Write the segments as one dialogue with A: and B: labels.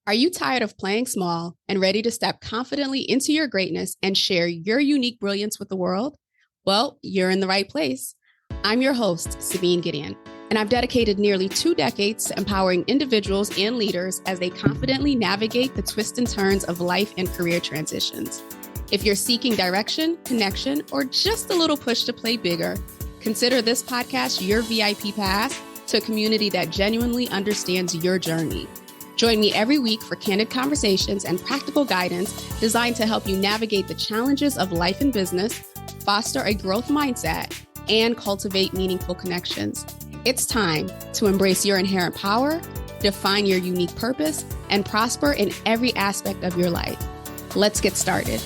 A: Are you tired of playing small and ready to step confidently into your greatness and share your unique brilliance with the world? Well, you're in the right place. I'm your host, Sabine Gideon, and I've dedicated nearly 2 decades to empowering individuals and leaders as they confidently navigate the twists and turns of life and career transitions. If you're seeking direction, connection, or just a little push to play bigger, consider this podcast your VIP pass to a community that genuinely understands your journey. Join me every week for candid conversations and practical guidance designed to help you navigate the challenges of life and business, foster a growth mindset, and cultivate meaningful connections. It's time to embrace your inherent power, define your unique purpose, and prosper in every aspect of your life. Let's get started.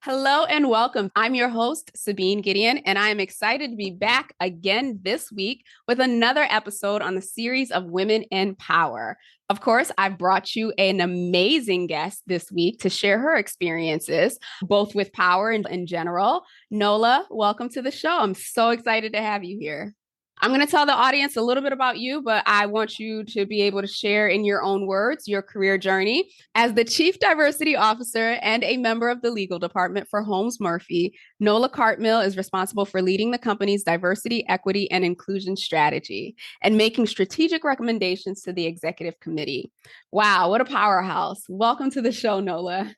A: Hello and welcome. I'm your host, Sabine Gideon, and I am excited to be back again this week with another episode on the series of Women in Power. Of course, I've brought you an amazing guest this week to share her experiences, both with power and in general. Nola, welcome to the show. I'm so excited to have you here. I'm going to tell the audience a little bit about you, but I want you to be able to share in your own words your career journey. As the Chief Diversity Officer and a member of the legal department for Holmes Murphy, Nola Cartmill is responsible for leading the company's diversity, equity, and inclusion strategy and making strategic recommendations to the executive committee. Wow, what a powerhouse. Welcome to the show, Nola.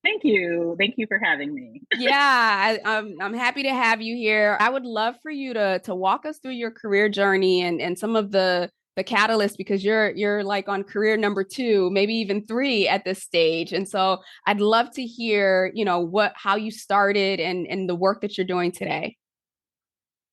B: Thank you. Thank you for having me.
A: I'm happy to have you here. I would love for you to walk us through your career journey and some of the catalysts, because you're like on career number 2, maybe even 3 at this stage. And so I'd love to hear, how you started and the work that you're doing today.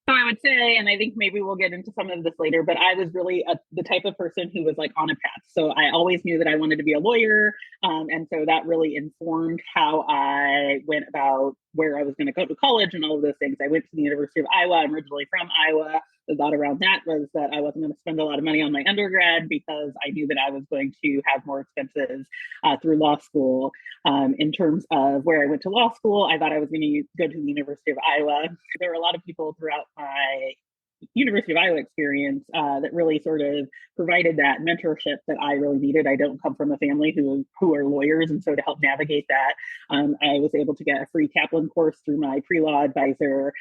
B: So I would say, and I think maybe we'll get into some of this later, but I was really the type of person who was like on a path. So I always knew that I wanted to be a lawyer. And so that really informed how I went about where I was going to go to college and all of those things. I went to the University of Iowa. I'm originally from Iowa. The thought around that was that I wasn't going to spend a lot of money on my undergrad because I knew that I was going to have more expenses through law school. In terms of where I went to law school, I thought I was going to go to the University of Iowa. There were a lot of people throughout my University of Iowa experience that really sort of provided that mentorship that I really needed. I don't come from a family who are lawyers, and so to help navigate that, I was able to get a free Kaplan course through my pre-law advisor,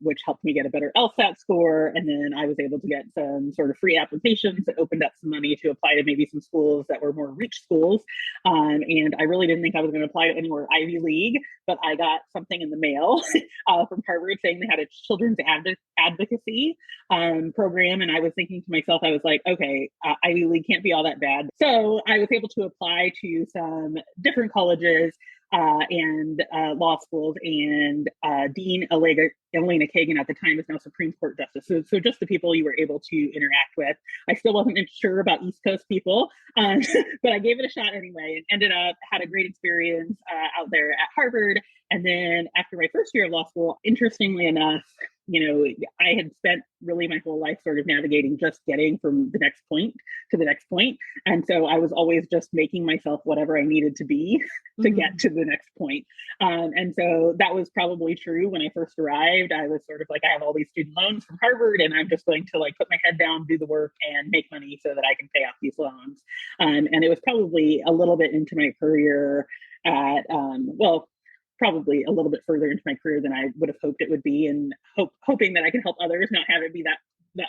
B: which helped me get a better LSAT score, and then I was able to get some sort of free applications that opened up some money to apply to maybe some schools that were more reach schools. And I really didn't think I was going to apply to anywhere Ivy League, but I got something in the mail from Harvard saying they had a children's advocacy program. And I was thinking to myself, I was like, okay, Ivy League can't be all that bad. So I was able to apply to some different colleges and law schools, and Dean Elena Kagan at the time is now Supreme Court Justice. So just the people you were able to interact with. I still wasn't sure about East Coast people, but I gave it a shot anyway and ended up, had a great experience out there at Harvard. And then after my first year of law school, interestingly enough, I had spent really my whole life sort of navigating just getting from the next point to the next point. And so I was always just making myself whatever I needed to be to get to the next point. And so that was probably true when I first arrived. I was sort of like, I have all these student loans from Harvard, and I'm just going to like put my head down, do the work, and make money so that I can pay off these loans. And it was probably a little bit into my career at, probably a little bit further into my career than I would have hoped it would be, and hoping that I can help others not have it be that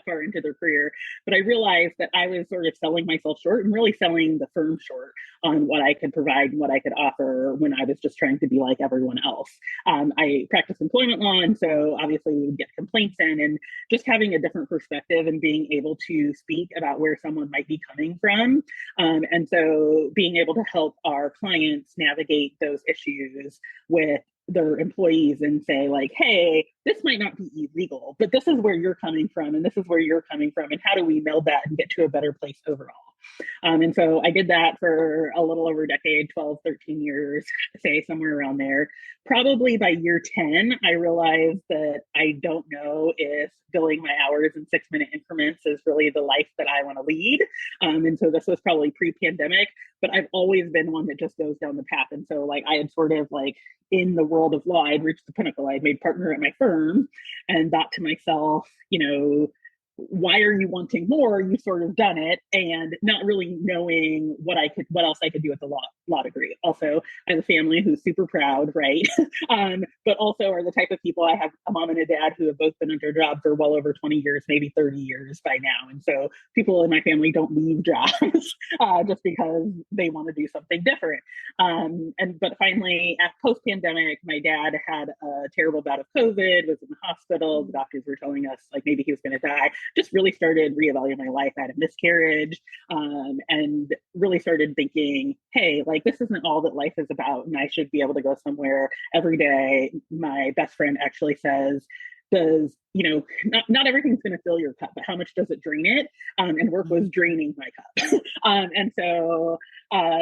B: far into their career. But I realized that I was sort of selling myself short and really selling the firm short on what I could provide and what I could offer when I was just trying to be like everyone else. I practiced employment law, and so obviously we would get complaints in, and just having a different perspective and being able to speak about where someone might be coming from. And so being able to help our clients navigate those issues with their employees and say like, hey, this might not be illegal, but this is where you're coming from, and this is where you're coming from, and how do we meld that and get to a better place overall? And so I did that for a little over a decade, 12, 13 years, say somewhere around there. Probably by year 10, I realized that I don't know if billing my hours in 6-minute increments is really the life that I want to lead. And so this was probably pre-pandemic, but I've always been one that just goes down the path. And so like I had sort of like in the world of law, I'd reached the pinnacle. I'd made partner at my firm and thought to myself, why are you wanting more? You've sort of done it, and not really knowing what else I could do with the law degree. Also, I have a family who's super proud, right? But also are the type of people. I have a mom and a dad who have both been in their job for well over 20 years, maybe 30 years by now. And so people in my family don't leave jobs just because they want to do something different. But finally, at post-pandemic, my dad had a terrible bout of COVID, was in the hospital. The doctors were telling us like maybe he was going to die. Just really started reevaluating my life. I had a miscarriage, and really started thinking, hey, like this isn't all that life is about, and I should be able to go somewhere every day. My best friend actually says, not everything's going to fill your cup, but how much does it drain it? And work was draining my cup. And so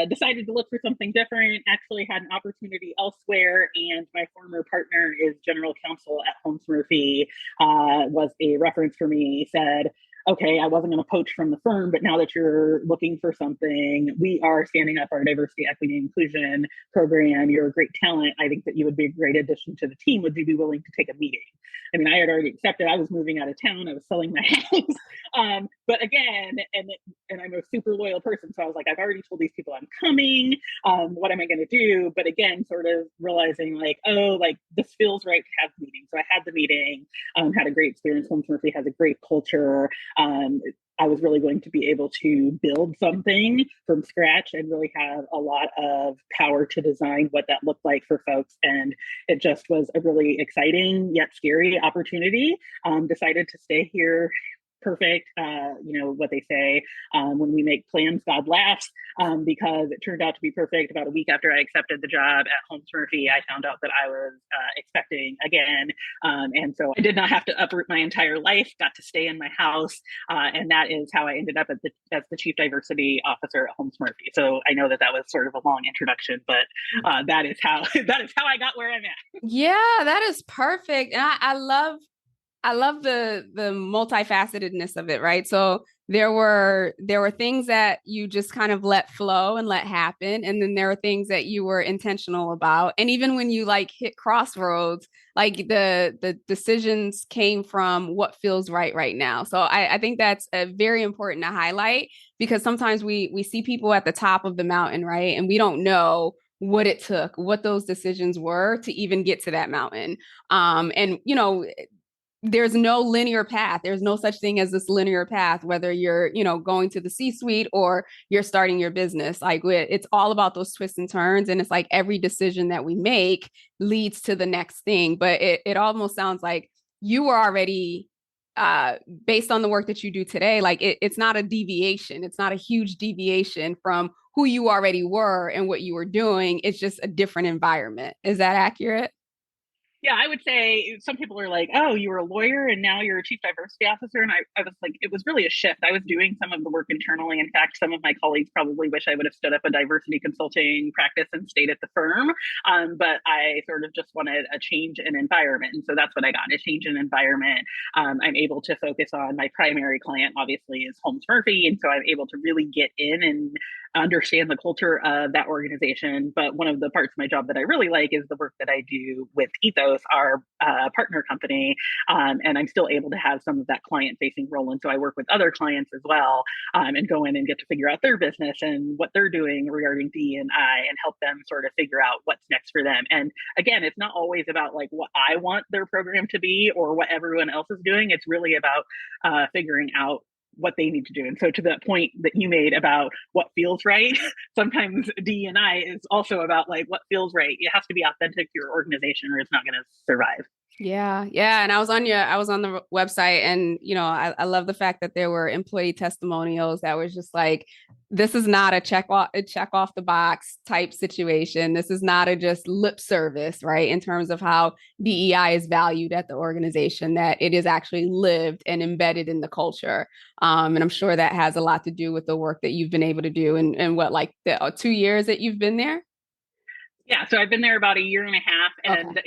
B: decided to look for something different, actually had an opportunity elsewhere. And my former partner is general counsel at Holmes Murphy, was a reference for me, said, okay, I wasn't going to poach from the firm, but now that you're looking for something, we are standing up our diversity, equity, inclusion program. You're a great talent. I think that you would be a great addition to the team. Would you be willing to take a meeting? I mean, I had already accepted. I was moving out of town. I was selling my house. But again, and I'm a super loyal person. So I was like, I've already told these people I'm coming. What am I going to do? But again, sort of realizing like, oh, like this feels right to have the meeting. So I had the meeting, had a great experience. Holmes Murphy has a great culture. I was really going to be able to build something from scratch and really have a lot of power to design what that looked like for folks. And it just was a really exciting yet scary opportunity. Decided to stay here. Perfect. What they say, when we make plans, God laughs, because it turned out to be perfect. About a week after I accepted the job at Holmes Murphy, I found out that I was expecting again. And so I did not have to uproot my entire life, got to stay in my house. And that is how I ended up as the Chief Diversity Officer at Holmes Murphy. So I know that was sort of a long introduction, but that is how I got where I'm at.
A: Yeah, that is perfect. And I love the multifacetedness of it, right? So there were things that you just kind of let flow and let happen, and then there were things that you were intentional about. And even when you like hit crossroads, like the decisions came from what feels right now. So I think that's very important to highlight, because sometimes we see people at the top of the mountain, right? And we don't know what it took, what those decisions were to even get to that mountain. And there's no linear path. There's no such thing as this linear path, whether you're, going to the C-suite or you're starting your business. Like it's all about those twists and turns. And it's like every decision that we make leads to the next thing. But it almost sounds like you were already, based on the work that you do today, like it's not a deviation. It's not a huge deviation from who you already were and what you were doing. It's just a different environment. Is that accurate?
B: Yeah, I would say some people are like, oh, you were a lawyer and now you're a chief diversity officer. And I was like, it was really a shift. I was doing some of the work internally. In fact, some of my colleagues probably wish I would have stood up a diversity consulting practice and stayed at the firm. But I sort of just wanted a change in environment. And so that's what I got, a change in environment. I'm able to focus on my primary client, obviously, is Holmes Murphy. And so I'm able to really get in and understand the culture of that organization. But one of the parts of my job that I really like is the work that I do with Ethos, our partner company. And I'm still able to have some of that client facing role. And so I work with other clients as well, and go in and get to figure out their business and what they're doing regarding DE&I and help them sort of figure out what's next for them. And again, it's not always about like what I want their program to be or what everyone else is doing. It's really about figuring out what they need to do. And so to that point that you made about what feels right, sometimes DE&I is also about like what feels right. It has to be authentic to your organization or it's not going to survive.
A: Yeah, yeah. And I was on the website, and I love the fact that there were employee testimonials that was just like, this is not a check off the box type situation. This is not a just lip service, right? In terms of how DEI is valued at the organization, that it is actually lived and embedded in the culture. And I'm sure that has a lot to do with the work that you've been able to do in what, like the 2 years that you've been there?
B: Yeah, so I've been there about a year and a half,
A: Okay.
B: and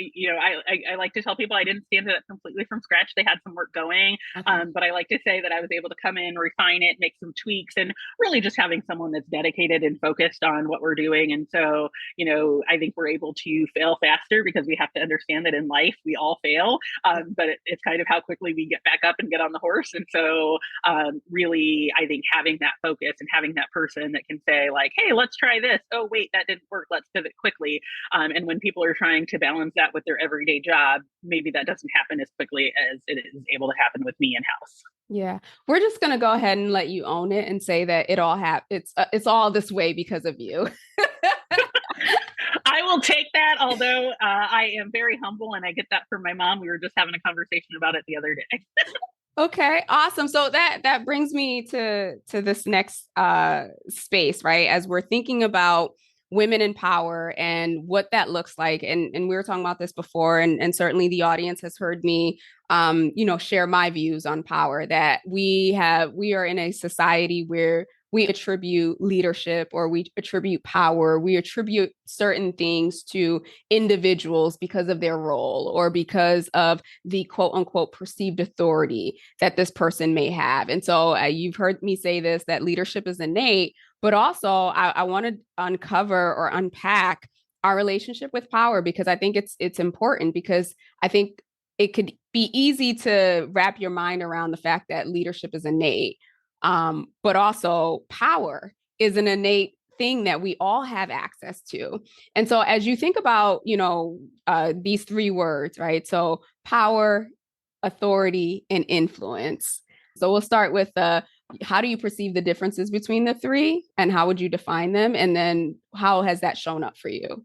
B: I like to tell people I didn't stand it up completely from scratch. They had some work going,
A: Okay.
B: but I like to say that I was able to come in, refine it, make some tweaks, and really just having someone that's dedicated and focused on what we're doing. And so, I think we're able to fail faster because we have to understand that in life we all fail, but it's kind of how quickly we get back up and get on the horse. And so, really, I think having that focus and having that person that can say like, "Hey, let's try this. Oh, wait, that didn't work. Let's pivot quickly." And when people are trying to balance that with their everyday job, maybe that doesn't happen as quickly as it is able to happen with me in house.
A: Yeah, we're just gonna go ahead and let you own it and say that it's all this way because of you.
B: I will take that, although I am very humble and I get that from my mom. We were just having a conversation about it the other day.
A: Okay, awesome. So that brings me to this next space, right? As we're thinking about women in power and what that looks like. And we were talking about this before, and certainly the audience has heard me share my views on power, that we are in a society where we attribute leadership, or we attribute power, we attribute certain things to individuals because of their role or because of the quote unquote perceived authority that this person may have. And so you've heard me say this, that leadership is innate, but also I want to uncover or unpack our relationship with power, because I think it's important, because I think it could be easy to wrap your mind around the fact that leadership is innate, but also power is an innate thing that we all have access to. And so as you think about, these three words, right? So power, authority, and influence. So we'll start with how do you perceive the differences between the three, and how would you define them? And then how has that shown up for you?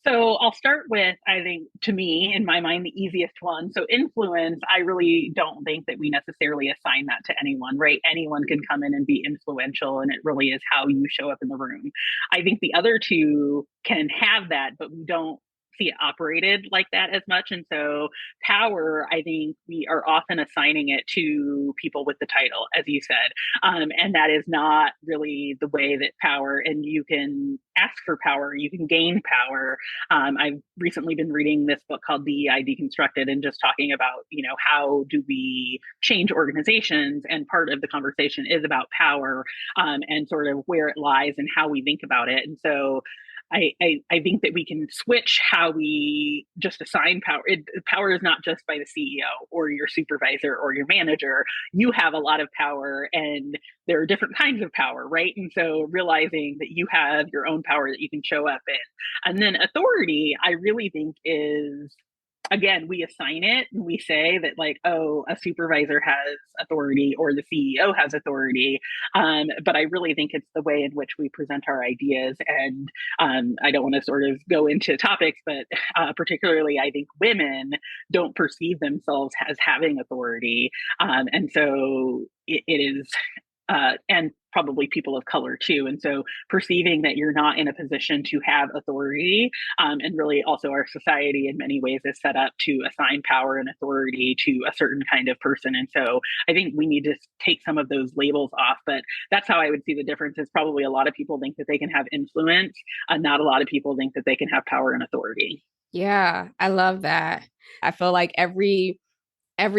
B: So I'll start with, I think, to me, in my mind, the easiest one. So influence, I really don't think that we necessarily assign that to anyone, right? Anyone can come in and be influential, and it really is how you show up in the room. I think the other two can have that, but we don't see it operated like that as much. And so power, I think we are often assigning it to people with the title, as you said. And that is not really the way that power, and you can ask for power, you can gain power. I've recently been reading this book called DEI Deconstructed, and just talking about, how do we change organizations? And part of the conversation is about power, and sort of where it lies and how we think about it. And so I think that we can switch how we just assign power. Power is not just by the CEO or your supervisor or your manager. You have a lot of power, and there are different kinds of power, right? And so realizing that you have your own power that you can show up in. And then authority, I really think is, again, we assign it and we say that, like, oh, a supervisor has authority or the CEO has authority. But I really think it's the way in which we present our ideas. And I don't want to sort of go into topics, but particularly I think women don't perceive themselves as having authority. And so it is, and probably people of color too. And so perceiving that you're not in a position to have authority, and really also our society in many ways is set up to assign power and authority to a certain kind of person. And so I think we need to take some of those labels off. But that's how I would see the difference. Is probably a lot of people think that they can have influence, and not a lot of people think that they can have power and authority.
A: Yeah, I love that. I feel like every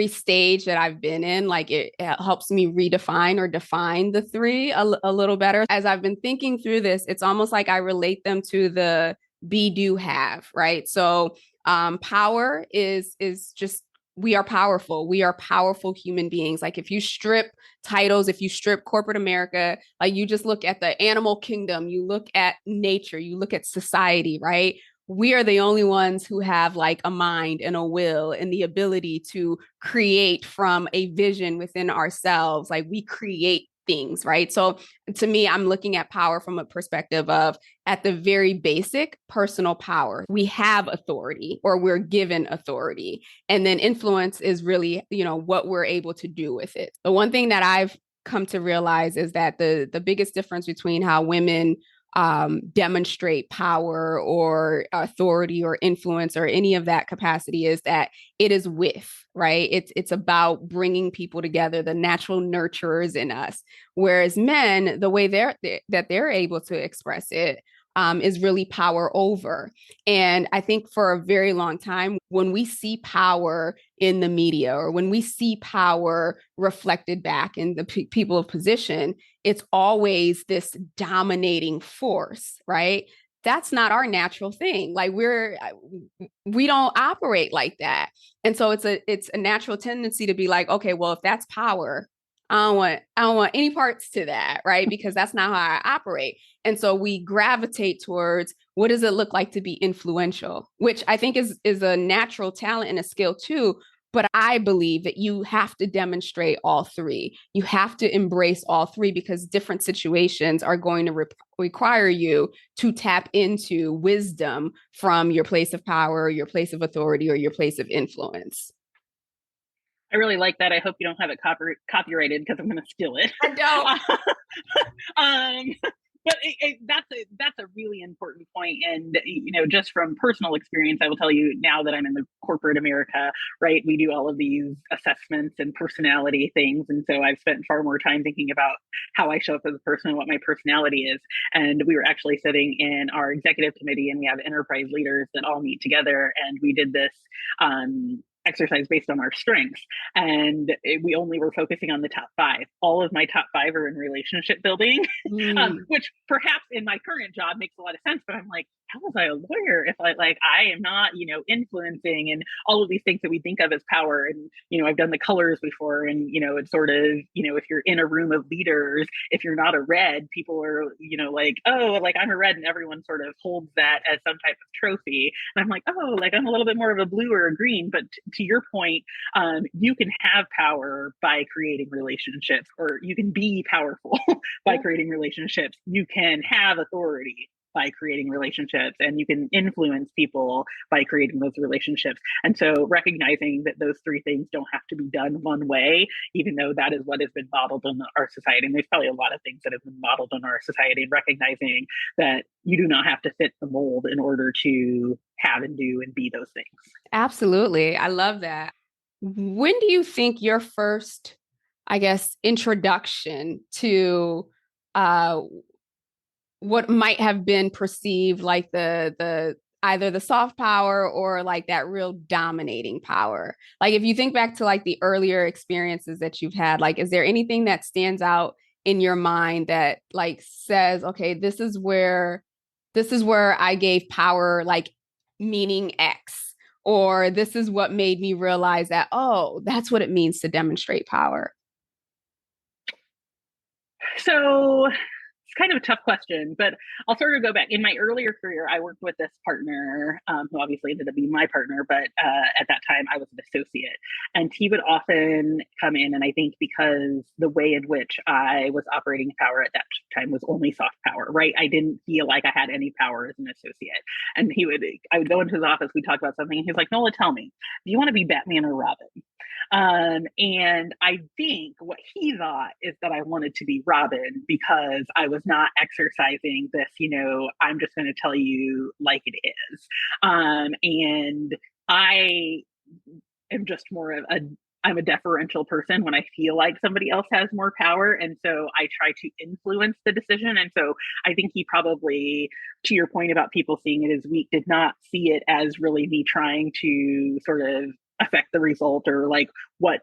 A: stage that I've been in, like it helps me redefine or define the three a little better. As I've been thinking through this, it's almost like I relate them to the be, do, have, right? So power is just, we are powerful. We are powerful human beings. Like if you strip titles, if you strip corporate America, like you just look at the animal kingdom, you look at nature, you look at society, right? We are the only ones who have like a mind and a will and the ability to create from a vision within ourselves. Like we create things, right? So to me, I'm looking at power from a perspective of at the very basic personal power. We have authority or we're given authority. And then influence is really, what we're able to do with it. The one thing that I've come to realize is that the biggest difference between how women demonstrate power or authority or influence or any of that capacity is that it is with, right? It's about bringing people together, the natural nurturers in us. Whereas men, the way they're able to express it is really power over. And I think for a very long time, when we see power in the media or when we see power reflected back in the people of position, it's always this dominating force, right? That's not our natural thing. Like we don't operate like that. And so it's a natural tendency to be like, okay, well, if that's power, I don't want any parts to that, right? Because that's not how I operate. And so we gravitate towards what does it look like to be influential, which I think is a natural talent and a skill too. But I believe that you have to demonstrate all three. You have to embrace all three because different situations are going to require you to tap into wisdom from your place of power, your place of authority, or your place of influence.
B: I really like that. I hope you don't have it copyrighted because I'm going to steal it.
A: I don't.
B: But that's a really important point. And, just from personal experience, I will tell you now that I'm in the corporate America, right? We do all of these assessments and personality things. And so I've spent far more time thinking about how I show up as a person and what my personality is. And we were actually sitting in our executive committee and we have enterprise leaders that all meet together. And we did this exercise based on our strengths. And we only were focusing on the top 5. All of my top 5 are in relationship building, which perhaps in my current job makes a lot of sense. But I'm like, how was I a lawyer if I am not, influencing and all of these things that we think of as power? And, I've done the colors before and, it's sort of, if you're in a room of leaders, if you're not a red, people are, like, oh, like I'm a red, and everyone sort of holds that as some type of trophy. And I'm like, oh, like I'm a little bit more of a blue or a green. But to your point, you can have power by creating relationships, or you can be powerful by creating relationships. You can have authority by creating relationships, and you can influence people by creating those relationships. And so recognizing that those 3 things don't have to be done one way, even though that is what has been modeled in our society. And there's probably a lot of things that have been modeled in our society, and recognizing that you do not have to fit the mold in order to have and do and be those things.
A: Absolutely. I love that. When do you think your first, I guess, introduction to uh, what might have been perceived like the either the soft power or like that real dominating power? Like if you think back to like the earlier experiences that you've had, like is there anything that stands out in your mind that like says, okay, this is where I gave power like meaning X, or this is what made me realize that, oh, that's what it means to demonstrate power?
B: So it's kind of a tough question, but I'll sort of go back. In my earlier career, I worked with this partner who obviously ended up being my partner, but at that time I was an associate. And he would often come in, and I think because the way in which I was operating power at that time was only soft power, right? I didn't feel like I had any power as an associate. And I would go into his office, we'd talk about something, and he's like, Nola, tell me, do you want to be Batman or Robin? And I think what he thought is that I wanted to be Robin because I was not exercising this, I'm just going to tell you like it is. And I am just more of I'm a deferential person when I feel like somebody else has more power. And so I try to influence the decision. And so I think he probably, to your point about people seeing it as weak, did not see it as really me trying to sort of affect the result or like what,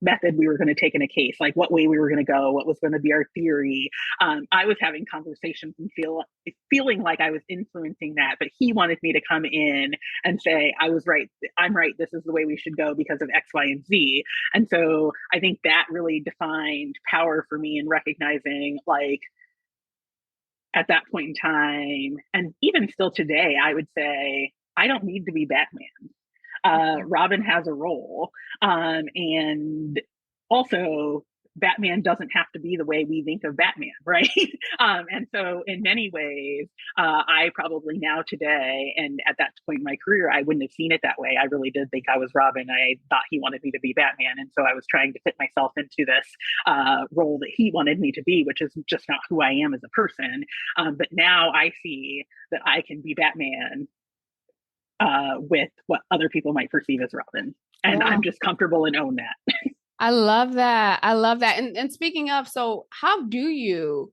B: method we were going to take in a case, like what way we were going to go, what was going to be our theory. I was having conversations and feeling like I was influencing that, but he wanted me to come in and say, I was right. I'm right. This is the way we should go because of X, Y, and Z. And so I think that really defined power for me in recognizing like at that point in time, and even still today, I would say, I don't need to be Batman. Robin has a role. And also Batman doesn't have to be the way we think of Batman, right? And so in many ways, I probably now today, and at that point in my career, I wouldn't have seen it that way. I really did think I was Robin. I thought he wanted me to be Batman. And so I was trying to fit myself into this role that he wanted me to be, which is just not who I am as a person. But now I see that I can be Batman with what other people might perceive as Robin. And I'm just comfortable and own that.
A: I love that. I love that. And speaking of, so how do you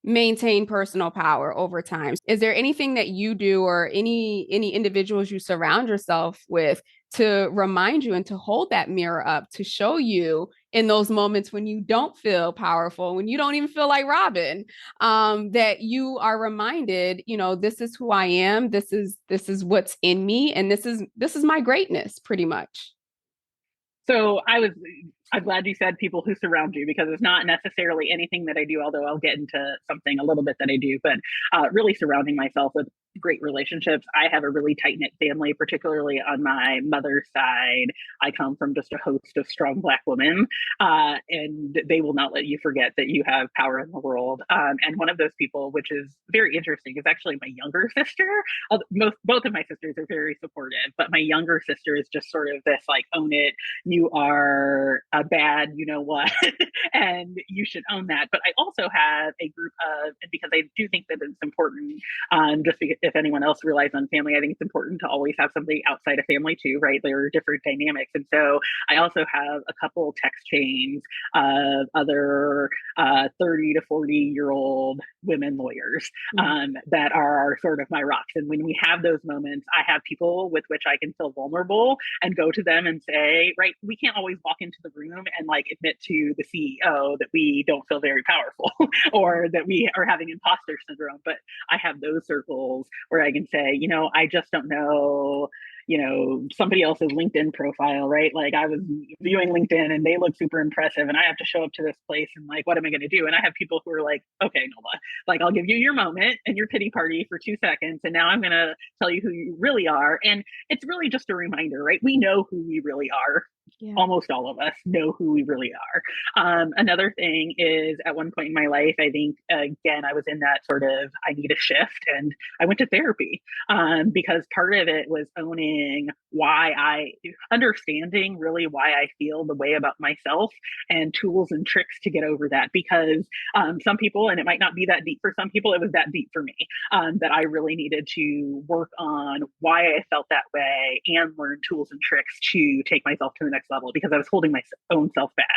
A: maintain personal power over time? Is there anything that you do or any individuals you surround yourself with to remind you and to hold that mirror up to show you in those moments when you don't feel powerful, when you don't even feel like Robin, that you are reminded, this is who I am, this is what's in me, and this is my greatness, pretty much.
B: So I'm glad you said people who surround you, because it's not necessarily anything that I do, although I'll get into something a little bit that I do, but really surrounding myself with great relationships. I have a really tight knit family, particularly on my mother's side. I come from just a host of strong Black women, and they will not let you forget that you have power in the world. And one of those people, which is very interesting, is actually my younger sister. Both of my sisters are very supportive, but my younger sister is just sort of this like, own it. You are a bad, you know what, and you should own that. But I also have a group of, and because I do think that it's important, just because if anyone else relies on family, I think it's important to always have somebody outside of family too, right? There are different dynamics. And so I also have a couple text chains of other 30 to 40-year-old women lawyers that are sort of my rocks. And when we have those moments, I have people with which I can feel vulnerable and go to them and say, right, we can't always walk into the room and like admit to the CEO that we don't feel very powerful or that we are having imposter syndrome. But I have those circles where I can say, I just don't know, somebody else's LinkedIn profile, right? Like I was viewing LinkedIn and they look super impressive and I have to show up to this place and like, what am I going to do? And I have people who are like, okay, Nola, like I'll give you your moment and your pity party for 2 seconds. And now I'm going to tell you who you really are. And it's really just a reminder, right? We know who we really are. Yeah. Almost all of us know who we really are. Another thing is at one point in my life, I think, again, I was in that sort of, I need a shift, and I went to therapy because part of it was owning understanding really why I feel the way about myself and tools and tricks to get over that. Because some people, and it might not be that deep for some people, it was that deep for me, that I really needed to work on why I felt that way and learn tools and tricks to take myself to the next level, because I was holding my own self back.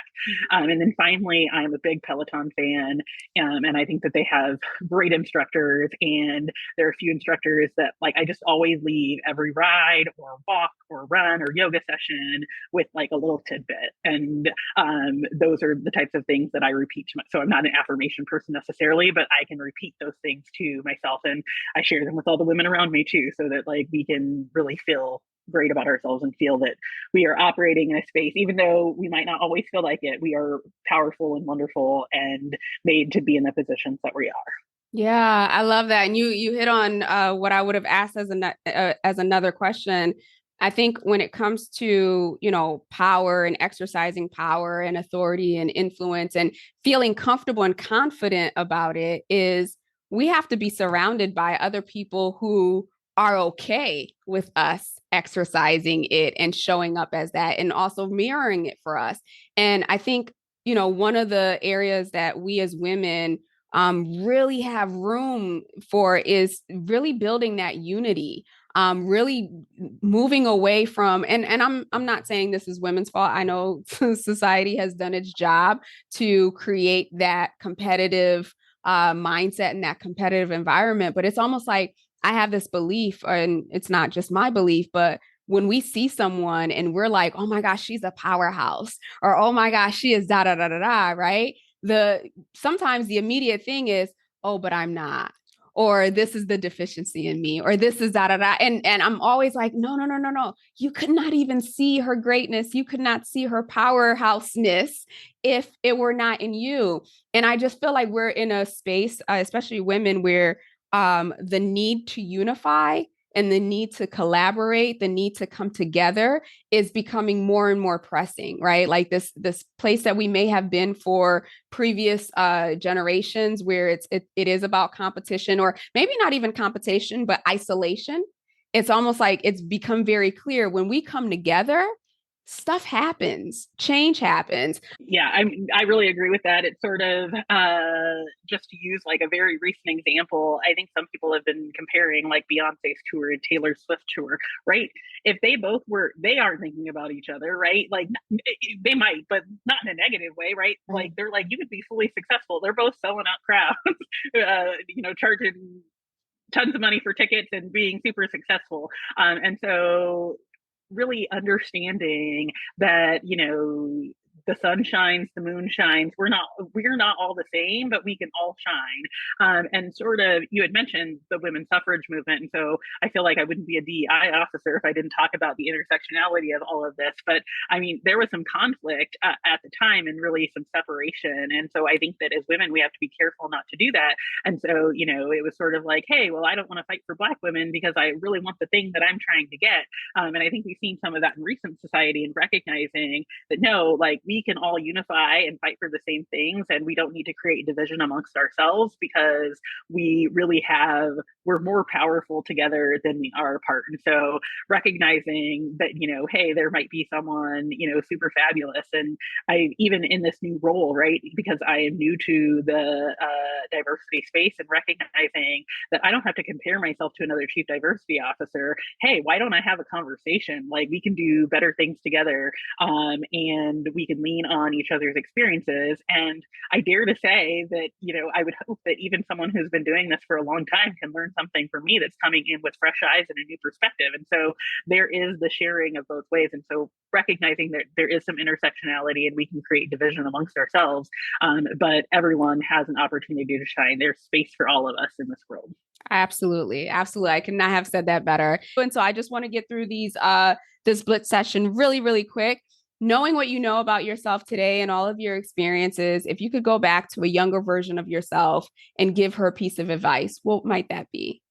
B: And then finally, I'm a big Peloton fan, and I think that they have great instructors, and there are a few instructors that like I just always leave every ride or walk or run or yoga session with like a little tidbit. And those are the types of things that I repeat to myself. So I'm not an affirmation person necessarily, but I can repeat those things to myself, and I share them with all the women around me too, so that like we can really feel great about ourselves and feel that we are operating in a space, even though we might not always feel like it, we are powerful and wonderful and made to be in the positions that we are.
A: Yeah, I love that. And you hit on what I would have asked as another question. I think when it comes to, power and exercising power and authority and influence and feeling comfortable and confident about it, is we have to be surrounded by other people who are okay with us exercising it and showing up as that and also mirroring it for us. And I think, one of the areas that we as women really have room for is really building that unity, really moving away from, and I'm not saying this is women's fault. I know society has done its job to create that competitive mindset and that competitive environment, but it's almost like I have this belief, and it's not just my belief, but when we see someone and we're like, oh my gosh, she's a powerhouse, or oh my gosh, she is da da da da da, right? Sometimes the immediate thing is, oh, but I'm not, or this is the deficiency in me, or this is da da da. And I'm always like, no, no, no, no, no. You could not even see her greatness. You could not see her powerhouseness if it were not in you. And I just feel like we're in a space, especially women, where the need to unify and the need to collaborate, the need to come together is becoming more and more pressing, right? Like this place that we may have been for previous generations where it is about competition, or maybe not even competition, but isolation. It's almost like it's become very clear when we come together, stuff happens, change happens.
B: Yeah, I really agree with that. It's sort of just to use like a very recent example. I think some people have been comparing like Beyonce's tour and Taylor Swift tour, right? If they both were, they aren't thinking about each other, right? Like they might, but not in a negative way, right? Like they're like, you could be fully successful. They're both selling out crowds, charging tons of money for tickets and being super successful. And so really understanding that, the sun shines, the moon shines. We're not all the same, but we can all shine. And sort of, you had mentioned the women's suffrage movement. And so I feel like I wouldn't be a DEI officer if I didn't talk about the intersectionality of all of this. But I mean, there was some conflict at the time and really some separation. And so I think that as women, we have to be careful not to do that. And so, it was sort of like, hey, well, I don't want to fight for Black women because I really want the thing that I'm trying to get. And I think we've seen some of that in recent society and recognizing that, no, like we can all unify and fight for the same things, and we don't need to create division amongst ourselves because we're more powerful together than we are apart. And so recognizing that, hey, there might be someone, super fabulous. And I, even in this new role, right, because I am new to the diversity space, and recognizing that I don't have to compare myself to another chief diversity officer. Hey, why don't I have a conversation? Like we can do better things together, and we can lean on each other's experiences. And I dare to say that, I would hope that even someone who's been doing this for a long time can learn something from me that's coming in with fresh eyes and a new perspective. And so there is the sharing of both ways. And so recognizing that there is some intersectionality and we can create division amongst ourselves, but everyone has an opportunity to shine. There's space for all of us in this world.
A: Absolutely. Absolutely. I could not have said that better. And so I just want to get through this blitz session really, really quick. Knowing what you know about yourself today and all of your experiences, if you could go back to a younger version of yourself and give her a piece of advice, what might that be?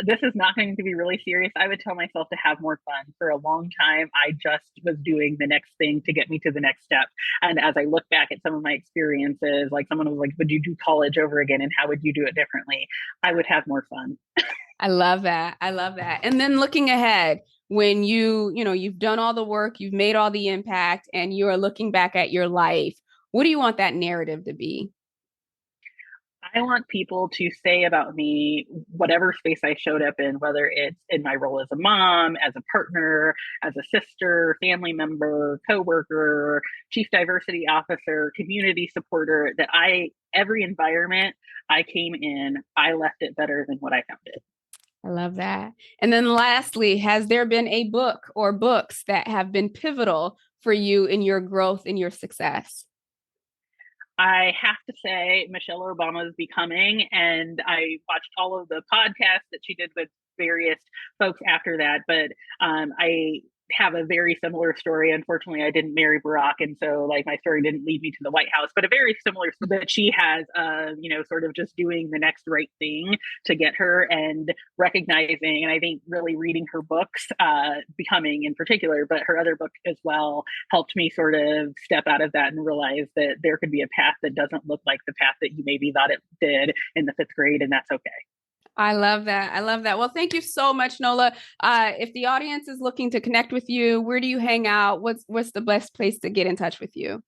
B: This is not going to be really serious. I would tell myself to have more fun. For a long time, I just was doing the next thing to get me to the next step. And as I look back at some of my experiences, like someone was like, would you do college over again? And how would you do it differently? I would have more fun.
A: I love that. I love that. And then looking ahead, when you've done all the work, you've made all the impact, and you are looking back at your life, what do you want that narrative to be?
B: I want people to say about me, whatever space I showed up in, whether it's in my role as a mom, as a partner, as a sister, family member, coworker, chief diversity officer, community supporter, that every environment I came in, I left it better than what I found it.
A: I love that. And then lastly, has there been a book or books that have been pivotal for you in your growth and your success?
B: I have to say Michelle Obama's Becoming, and I watched all of the podcasts that she did with various folks after that, but I have a very similar story. Unfortunately, I didn't marry Barack, and so like my story didn't lead me to the White House, but a very similar story that she has, sort of just doing the next right thing to get her, and recognizing, and I think really reading her books, Becoming in particular, but her other book as well, helped me sort of step out of that and realize that there could be a path that doesn't look like the path that you maybe thought it did in the 5th grade, and that's okay.
A: I love that. I love that. Well, thank you so much, Nola. If the audience is looking to connect with you, where do you hang out? What's the best place to get in touch with you?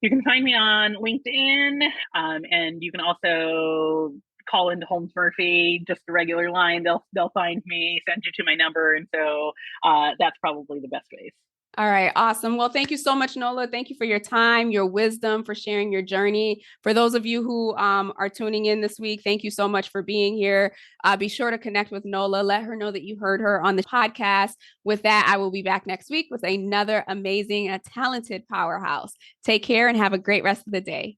B: You can find me on LinkedIn, and you can also call into Holmes Murphy, just the regular line. They'll find me, send you to my number, and so that's probably the best ways.
A: All right. Awesome. Well, thank you so much, Nola. Thank you for your time, your wisdom, for sharing your journey. For those of you who are tuning in this week, thank you so much for being here. Be sure to connect with Nola. Let her know that you heard her on the podcast. With that, I will be back next week with another amazing, talented powerhouse. Take care and have a great rest of the day.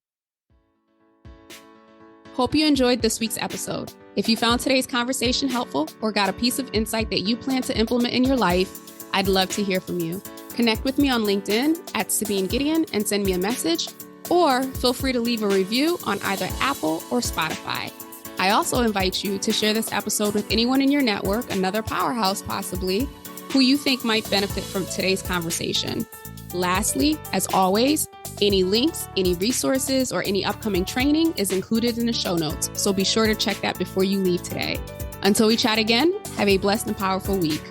A: Hope you enjoyed this week's episode. If you found today's conversation helpful or got a piece of insight that you plan to implement in your life, I'd love to hear from you. Connect with me on LinkedIn at Sabine Gideon and send me a message, or feel free to leave a review on either Apple or Spotify. I also invite you to share this episode with anyone in your network, another powerhouse possibly, who you think might benefit from today's conversation. Lastly, as always, any links, any resources, or any upcoming training is included in the show notes, so be sure to check that before you leave today. Until we chat again, have a blessed and powerful week.